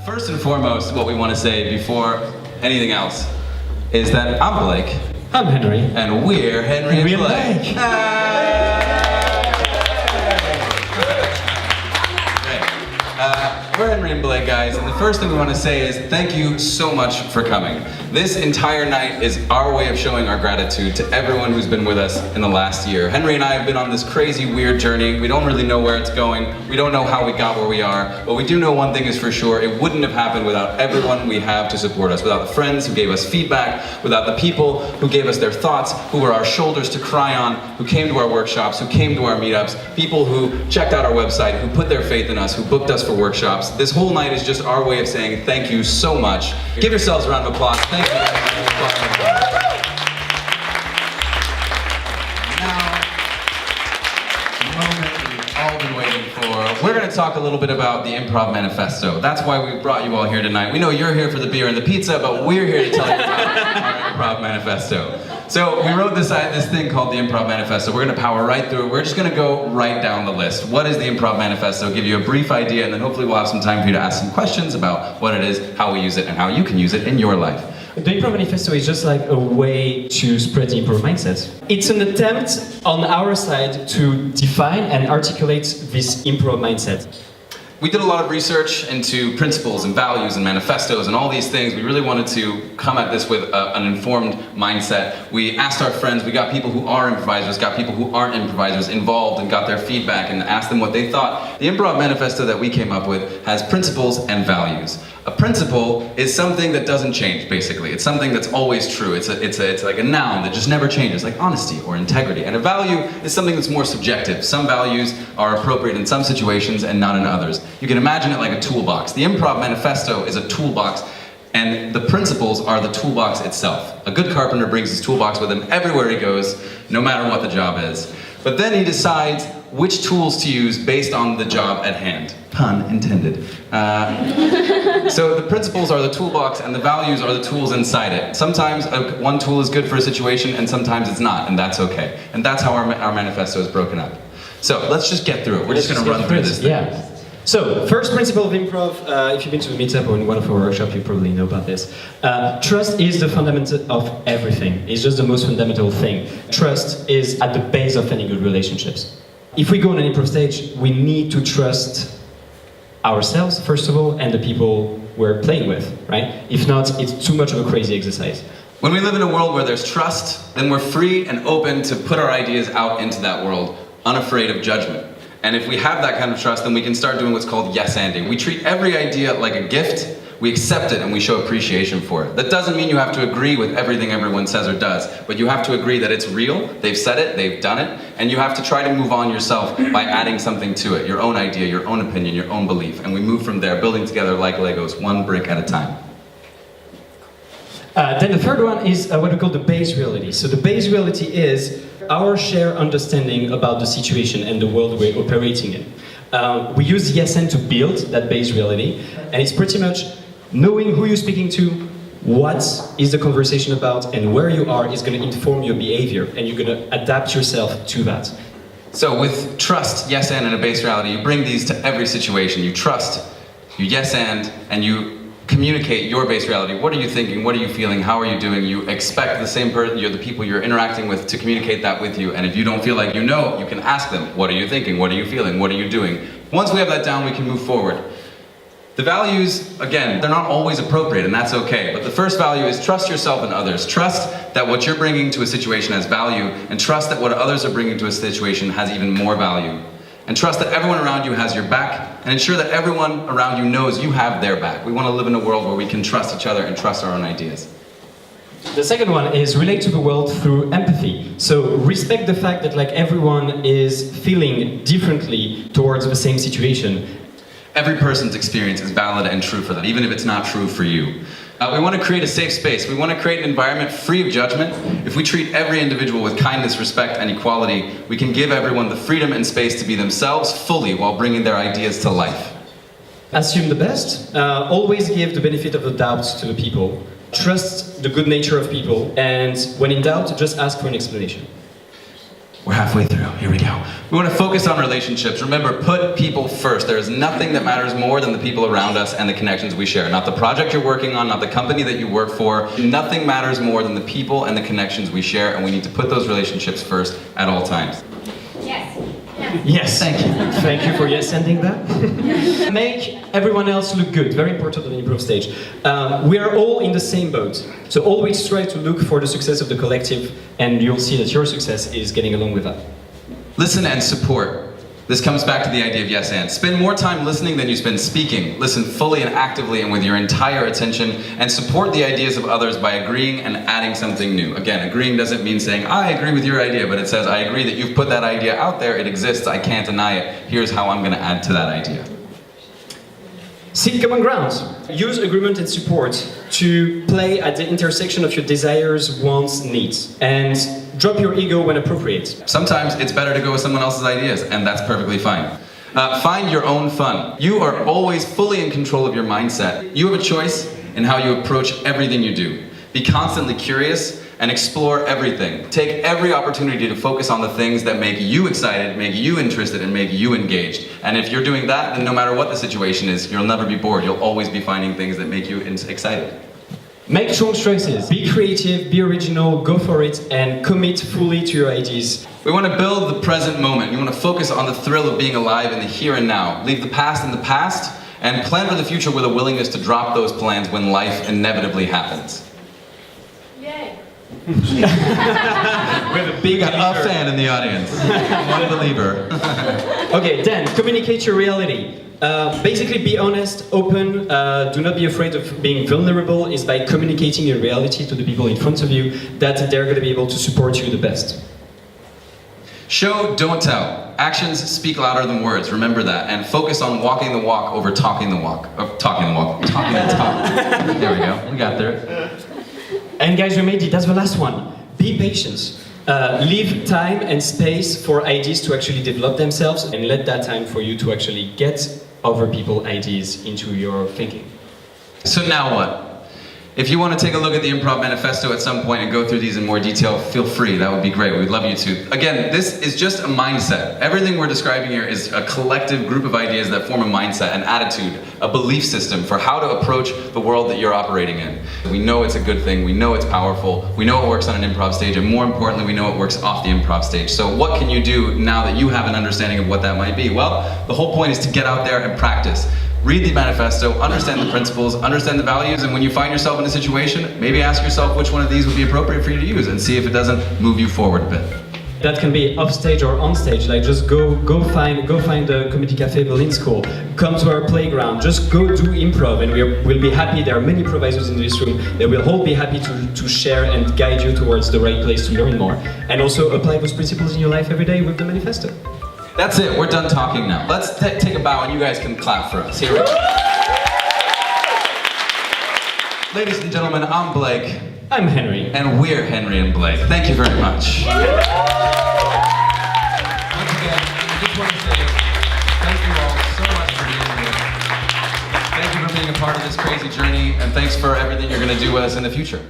First and foremost, what we want to say before anything else is that I'm Blake. I'm Henry. And we're Henri and Blake. We're Henri and Blake, guys, and the first thing we want to say is thank you so much for coming. This entire night is our way of showing our gratitude to everyone who's been with us in the last year. Henri and I have been on this crazy, weird journey. We don't really know where it's going. We don't know how we got where we are, but we do know one thing is for sure. It wouldn't have happened without everyone we have to support us, without the friends who gave us feedback, without the people who gave us their thoughts, who were our shoulders to cry on, who came to our workshops, who came to our meetups, people who checked out our website, who put their faith in us, who booked us for workshops. This whole night is just our way of saying thank you so much. Give yourselves a round of applause. Thank you. Now, the moment we've all been waiting for. We're going to talk a little bit about the Improv Manifesto. That's why we brought you all here tonight. We know you're here for the beer and the pizza, but we're here to tell you about our Improv Manifesto. So we wrote this thing called the Improv Manifesto. We're going to power right through it. We're just going to go right down the list. What is the Improv Manifesto? Give you a brief idea, and then hopefully we'll have some time for you to ask some questions about what it is, how we use it, and how you can use it in your life. The Improv Manifesto is just like a way to spread the improv mindset. It's an attempt on our side to define and articulate this improv mindset. We did a lot of research into principles and values and manifestos and all these things. We really wanted to come at this with an informed mindset. We asked our friends, we got people who are improvisers, got people who aren't improvisers involved and got their feedback and asked them what they thought. The Improv Manifesto that we came up with has principles and values. A principle is something that doesn't change, basically. It's something that's always true. It's like a noun that just never changes, like honesty or integrity. And a value is something that's more subjective. Some values are appropriate in some situations and not in others. You can imagine it like a toolbox. The Improv Manifesto is a toolbox, and the principles are the toolbox itself. A good carpenter brings his toolbox with him everywhere he goes, no matter what the job is. But then he decides which tools to use based on the job at hand. Pun intended. So the principles are the toolbox and the values are the tools inside it. Sometimes one tool is good for a situation and sometimes it's not, and that's okay. And that's how our manifesto is broken up. So let's just get through it. We're just going to run through this thing. Yeah. So, first principle of improv, if you've been to the meetup or in one of our workshops, you probably know about this. Trust is the fundamental of everything. It's just the most fundamental thing. Trust is at the base of any good relationships. If we go on an improv stage, we need to trust ourselves, first of all, and the people we're playing with, right? If not, it's too much of a crazy exercise. When we live in a world where there's trust, then we're free and open to put our ideas out into that world, unafraid of judgment. And if we have that kind of trust, then we can start doing what's called yes-anding. We treat every idea like a gift, we accept it, and we show appreciation for it. That doesn't mean you have to agree with everything everyone says or does, but you have to agree that it's real, they've said it, they've done it, and you have to try to move on yourself by adding something to it, your own idea, your own opinion, your own belief. And we move from there, building together like Legos, one brick at a time. Then the third one is what we call the base reality. So the base reality is our shared understanding about the situation and the world we're operating in. We use yes and to build that base reality, and it's pretty much knowing who you're speaking to, what is the conversation about, and where you are is going to inform your behavior, and you're going to adapt yourself to that. So with trust, yes and a base reality, you bring these to every situation. You trust, you yes and you communicate your base reality. What are you thinking? What are you feeling? How are you doing? You expect the same person, the people you're interacting with, to communicate that with you. And if you don't feel like you know, you can ask them, what are you thinking? What are you feeling? What are you doing? Once we have that down, we can move forward. The values, again, they're not always appropriate, and that's okay. But the first value is trust yourself and others. Trust that what you're bringing to a situation has value, and trust that what others are bringing to a situation has even more value. And trust that everyone around you has your back, and ensure that everyone around you knows you have their back. We want to live in a world where we can trust each other and trust our own ideas. The second one is relate to the world through empathy. So respect the fact that everyone is feeling differently towards the same situation. Every person's experience is valid and true for them, even if it's not true for you. We want to create a safe space. We want to create an environment free of judgment. If we treat every individual with kindness, respect, and equality, we can give everyone the freedom and space to be themselves fully while bringing their ideas to life. Assume the best. Always give the benefit of the doubt to the people. Trust the good nature of people. And when in doubt, just ask for an explanation. We're halfway through. Here we go. We want to focus on relationships. Remember, put people first. There is nothing that matters more than the people around us and the connections we share. Not the project you're working on, not the company that you work for. Nothing matters more than the people and the connections we share, and we need to put those relationships first at all times. Yes. Yes, thank you. Thank you for yes ending that. Make everyone else look good. Very important on the improv stage. We are all in the same boat. So always try to look for the success of the collective, and you'll see that your success is getting along with that. Listen and support. This comes back to the idea of yes and. Spend more time listening than you spend speaking. Listen fully and actively and with your entire attention, and support the ideas of others by agreeing and adding something new. Again, agreeing doesn't mean saying, I agree with your idea, but it says, I agree that you've put that idea out there, it exists, I can't deny it. Here's how I'm going to add to that idea. Seek common ground. Use agreement and support to play at the intersection of your desires, wants, needs. And drop your ego when appropriate. Sometimes it's better to go with someone else's ideas, and that's perfectly fine. Find your own fun. You are always fully in control of your mindset. You have a choice in how you approach everything you do. Be constantly curious and explore everything. Take every opportunity to focus on the things that make you excited, make you interested, and make you engaged. And if you're doing that, then no matter what the situation is, you'll never be bored. You'll always be finding things that make you excited. Make strong choices. Be creative, be original, go for it, and commit fully to your ideas. We want to build the present moment. We want to focus on the thrill of being alive in the here and now. Leave the past in the past, and plan for the future with a willingness to drop those plans when life inevitably happens. Yay. With a big fan in the audience. One believer. Okay, then communicate your reality. Basically, be honest, open, do not be afraid of being vulnerable. Is by communicating your reality to the people in front of you that they're going to be able to support you the best. Show, don't tell. Actions speak louder than words, remember that. And focus on walking the walk over talking the walk. Talking the talk. There we go, we got there. And guys, we made it, that's the last one. Be patient. Leave time and space for ideas to actually develop themselves, and let that time for you to actually get other people's ideas into your thinking. So now what? If you want to take a look at the Improv Manifesto at some point and go through these in more detail, feel free, that would be great, we'd love you to. Again, this is just a mindset. Everything we're describing here is a collective group of ideas that form a mindset, an attitude, a belief system for how to approach the world that you're operating in. We know it's a good thing, we know it's powerful, we know it works on an improv stage, and more importantly, we know it works off the improv stage. So what can you do now that you have an understanding of what that might be? Well, the whole point is to get out there and practice. Read the manifesto, understand the principles, understand the values, and when you find yourself in a situation, maybe ask yourself which one of these would be appropriate for you to use and see if it doesn't move you forward a bit. That can be offstage or onstage, like just go find the Comedy Cafe Berlin School, come to our playground, just go do improv, and we'll be happy. There are many improvisers in this room. They will all be happy to share and guide you towards the right place to learn more. And also apply those principles in your life every day with the manifesto. That's it, we're done talking now. Let's take a bow and you guys can clap for us. Here we go. Ladies and gentlemen, I'm Blake. I'm Henry. And we're Henry and Blake. Thank you very much. Once again, I just want to say thank you all so much for being here. Thank you for being a part of this crazy journey, and thanks for everything you're going to do with us in the future.